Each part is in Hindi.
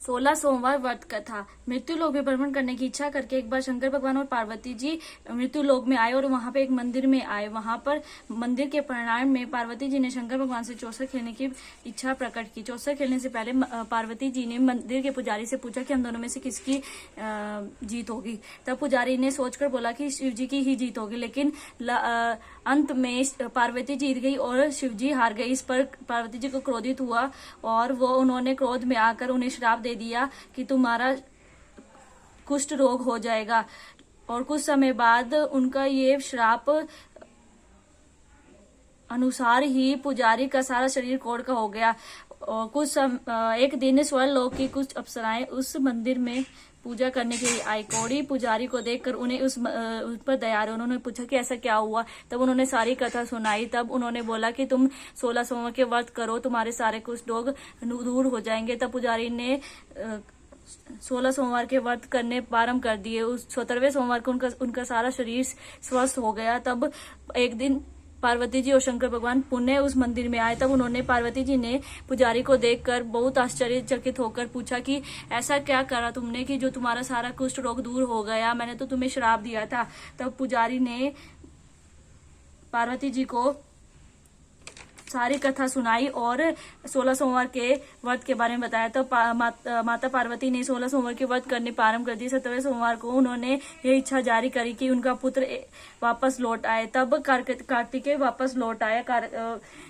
16 सोमवार व्रत कथा। मृत्यु लोक में भ्रमण करने की इच्छा करके एक बार शंकर भगवान और पार्वती जी मृत्यु लोक में आए और वहां पे एक मंदिर में आए। वहां पर मंदिर के प्रणाम में पार्वती जी ने शंकर भगवान से चौसर खेलने की इच्छा प्रकट की। चौसर खेलने से पहले पार्वती जी ने मंदिर के पुजारी से पूछा कि हम दोनों में से किसकी जीत होगी। तब पुजारी ने सोचकर बोला कि शिव जी की ही जीत होगी, लेकिन अंत में पार्वती जीत गई और शिव जी हार गई। इस पर पार्वती जी को क्रोधित हुआ और उन्होंने क्रोध में आकर उन्हें श्राप दे दिया कि तुम्हारा कुष्ठ रोग हो जाएगा। और कुछ समय बाद उनका ये श्राप अनुसार ही पुजारी का सारा शरीर कोढ़ का हो गया। और एक दिन स्वर्गलोक की कुछ अप्सराएं उस मंदिर में पूजा करने के लिए आई। कौड़ी पुजारी को देखकर उन्हें उस पर दया आई। उन्होंने पूछा कि ऐसा क्या हुआ। तब उन्होंने सारी कथा सुनाई। तब उन्होंने बोला कि तुम 16 सोमवार के व्रत करो, तुम्हारे सारे कुछ रोग दूर हो जाएंगे। तब पुजारी ने 16 सोमवार के व्रत करने प्रारंभ कर दिए। उस 17वें सोमवार को उनका सारा शरीर स्वस्थ हो गया। तब एक दिन पार्वती जी और शंकर भगवान पुण्य उस मंदिर में आए। तब उन्होंने पार्वती जी ने पुजारी को देखकर बहुत आश्चर्यचकित होकर पूछा कि ऐसा क्या करा तुमने कि जो तुम्हारा सारा कुष्ठ रोग दूर हो गया, मैंने तो तुम्हें श्राप दिया था। तब पुजारी ने पार्वती जी को सारी कथा सुनाई और 16 सोमवार के व्रत के बारे में बताया। तो माता पार्वती ने 16 सोमवार के व्रत करने प्रारंभ कर दिए। 17वें सोमवार को उन्होंने ये इच्छा जारी करी कि उनका पुत्र वापस लौट आए। तब कार्तिकेय वापस लौट आया।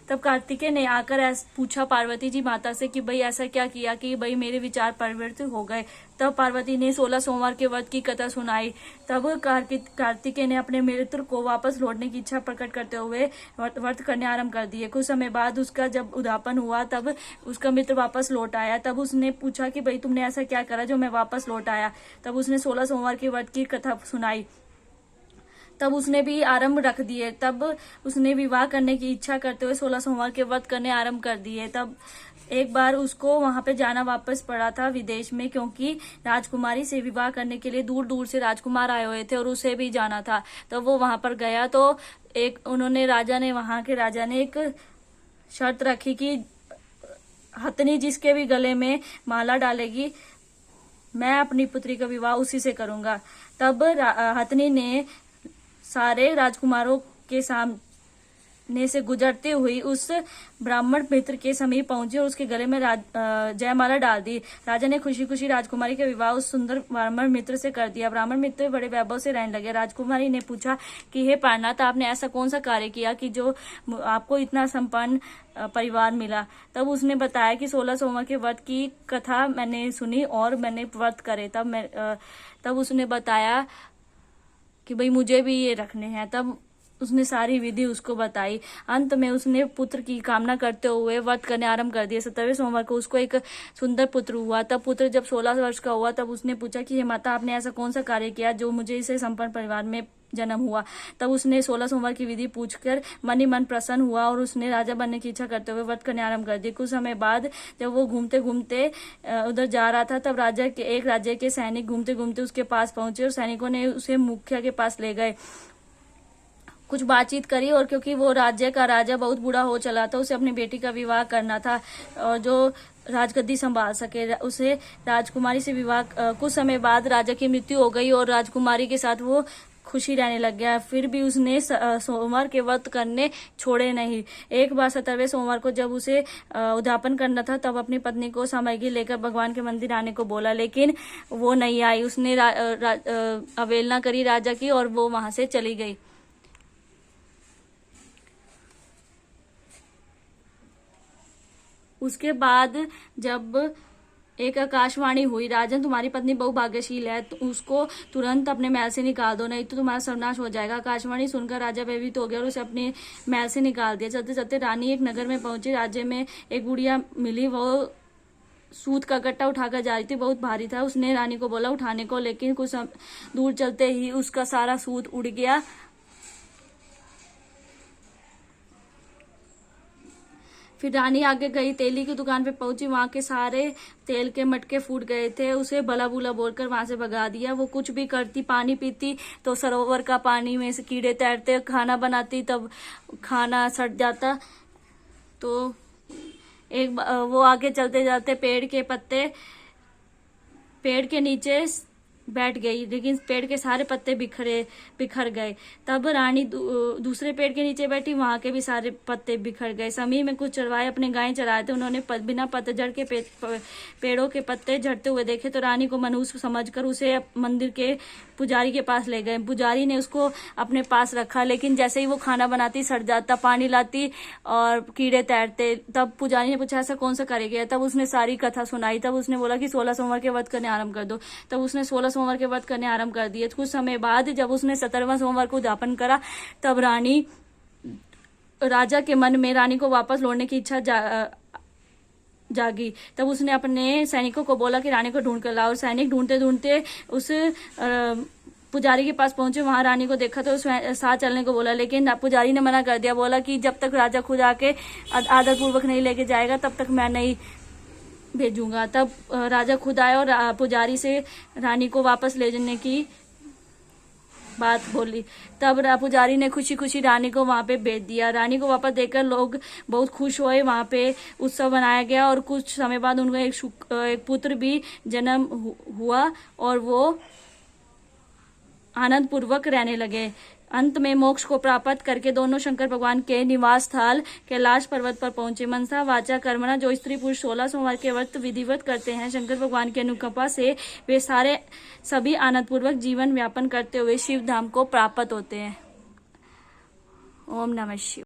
तब कार्तिकेय ने आकर पूछा पार्वती जी माता से कि भाई ऐसा क्या किया कि भाई मेरे विचार परिवर्तित हो गए। तब पार्वती ने 16 सोमवार के व्रत की कथा सुनाई। तब कार्तिकेय ने अपने मित्र को वापस लौटने की इच्छा प्रकट करते हुए व्रत करने आरंभ कर दिए। कुछ समय बाद उसका जब उद्यापन हुआ तब उसका मित्र वापस लौट आया। तब उसने पूछा कि भाई तुमने ऐसा क्या करा जो मैं वापस लौट आया। तब उसने 16 सोमवार के व्रत की कथा सुनाई। तब उसने भी आरंभ रख दिए। तब उसने विवाह करने की इच्छा करते हुए 16 सोमवार के व्रत करने आरंभ कर दिए। तब एक बार उसको वहां पे जाना वापस पड़ा था विदेश में, क्योंकि राजकुमारी से विवाह करने के लिए दूर दूर से राजकुमार आए हुए थे और उसे भी जाना था। तो वो वहां पर गया तो वहां के राजा ने एक शर्त रखी कि हथनी जिसके भी गले में माला डालेगी मैं अपनी पुत्री का विवाह उसी से करूंगा। तब हथनी ने सारे राजकुमारों के सामने से गुजरते हुई उस ब्राह्मण मित्र के समीप पहुंची और उसके गले में जयमाला डाल दी। राजा ने खुशी खुशी राजकुमारी का विवाह उस सुंदर ब्राह्मण मित्र से कर दिया। ब्राह्मण मित्र बड़े वैभव से रहने लगे। राजकुमारी ने पूछा कि हे पार्नाथ, आपने ऐसा कौन सा कार्य किया कि जो आपको इतना संपन्न परिवार मिला। तब उसने बताया कि 16 सोमवार के व्रत की कथा मैंने सुनी और मैंने व्रत करे। तब उसने बताया कि भाई मुझे भी ये रखने हैं। तब उसने सारी विधि उसको बताई। अंत में उसने पुत्र की कामना करते हुए व्रत करने आरंभ कर दिया। 17वें सोमवार को उसको एक सुंदर पुत्र हुआ। तब पुत्र जब 16 वर्ष का हुआ तब उसने पूछा कि हे माता, आपने ऐसा कौन सा कार्य किया जो मुझे इसे संपन्न परिवार में जन्म हुआ। तब उसने 16 सोमवार की विधि पूछकर मन ही मन प्रसन्न हुआ और उसने राजा बनने की इच्छा करते हुए व्रत करने आरंभ कर दिया। कुछ समय बाद जब वो घूमते घूमते उधर जा रहा था तब एक राज्य के सैनिक घूमते घूमते उसके पास पहुंचे और सैनिकों ने उसे मुखिया के पास ले गए। कुछ बातचीत करी और क्योंकि वो राज्य का राजा बहुत बूढ़ा हो चला था, उसे अपनी बेटी का विवाह करना था और जो राजगद्दी संभाल सके। उसे राजकुमारी से विवाह कुछ समय बाद राजा की मृत्यु हो गई और राजकुमारी के साथ वो खुशी रहने लग गया। फिर भी उसने सोमवार के व्रत करने छोड़े नहीं। एक बार 17वें सोमवार को जब उसे उद्यापन करना था तब अपनी पत्नी को सामग्री लेकर भगवान के मंदिर आने को बोला, लेकिन वो नहीं आई। उसने अवहेलना करी राजा की और वो वहां से चली गई। उसके बाद जब एक आकाशवाणी हुई, राजन तुम्हारी पत्नी बहु भाग्यशील है, तो उसको तुरंत अपने महल से निकाल दो, नहीं तो तुम्हारा सर्वनाश हो जाएगा। आकाशवाणी सुनकर राजा भयभीत हो गया और उसे अपने महल से निकाल दिया। चलते चलते रानी एक नगर में पहुंची। राज्य में एक गुड़िया मिली। वो सूत का कट्टा उठाकर जा रही थी, बहुत भारी था। उसने रानी को बोला उठाने को, लेकिन कुछ दूर चलते ही उसका सारा सूत उड़ गया। फिर रानी आगे गई, तेली की दुकान पे पहुंची। वहां के सारे तेल के मटके फूट गए थे। उसे भला बुला बोलकर वहां से भगा दिया। वो कुछ भी करती, पानी पीती तो सरोवर का पानी में से कीड़े तैरते, खाना बनाती तब खाना सड़ जाता। तो वो आगे चलते जाते पेड़ के पत्ते पेड़ के नीचे बैठ गई, लेकिन पेड़ के सारे पत्ते बिखर गए। तब रानी दूसरे पेड़ के नीचे बैठी, वहां के भी सारे पत्ते बिखर गए। समीर में कुछ चरवाहे अपने गाय चराए थे, उन्होंने बिना पतझड़ के पेड़ों के पत्ते झड़ते हुए देखे तो रानी को मनुष्य समझकर उसे मंदिर के पुजारी के पास ले गए। पुजारी ने उसको अपने पास रखा, लेकिन जैसे ही वो खाना बनाती सड़ जाता, पानी लाती और कीड़े तैरते। तब पुजारी ने पूछा ऐसा कौन सा करेगा? तब उसने सारी कथा सुनाई। तब उसने बोला कि 16 सोमवार के व्रत करने आरंभ कर दो। तब उसने 16 सोमवार के व्रत करने आरंभ कर दिए। कुछ समय बाद जब उसने 17वां सोमवार को उद्यापन करा, तब राजा के मन में रानी को वापस लौटने की इच्छा जागी। तब उसने अपने सैनिकों को बोला कि रानी को ढूंढ कर लाओ। सैनिक ढूंढते ढूंढते उस पुजारी के पास पहुंचे। वहां रानी को देखा तो साथ चलने को बोला, लेकिन पुजारी ने मना कर दिया। बोला कि जब तक राजा खुद आके आदर पूर्वक नहीं लेके जाएगा तब तक मैं नहीं भेजूंगा। तब राजा खुद आया और पुजारी से रानी को वापस ले जाने की बात बोली। तब पुजारी ने खुशी खुशी रानी को वहां पे भेज दिया। रानी को वापस देखकर लोग बहुत खुश हुए। वहां पे उत्सव मनाया गया और कुछ समय बाद उनको एक पुत्र भी जन्म हुआ और वो आनंद पूर्वक रहने लगे। अंत में मोक्ष को प्राप्त करके दोनों शंकर भगवान के निवास स्थल कैलाश पर्वत पर पहुंचे। मनसा वाचा कर्मणा, जो स्त्री पुरुष 16 सोमवार के व्रत विधिवत करते हैं, शंकर भगवान की अनुकंपा से वे सभी आनंद पूर्वक जीवन व्यापन करते हुए शिव धाम को प्राप्त होते हैं। ओम नमः शिवाय।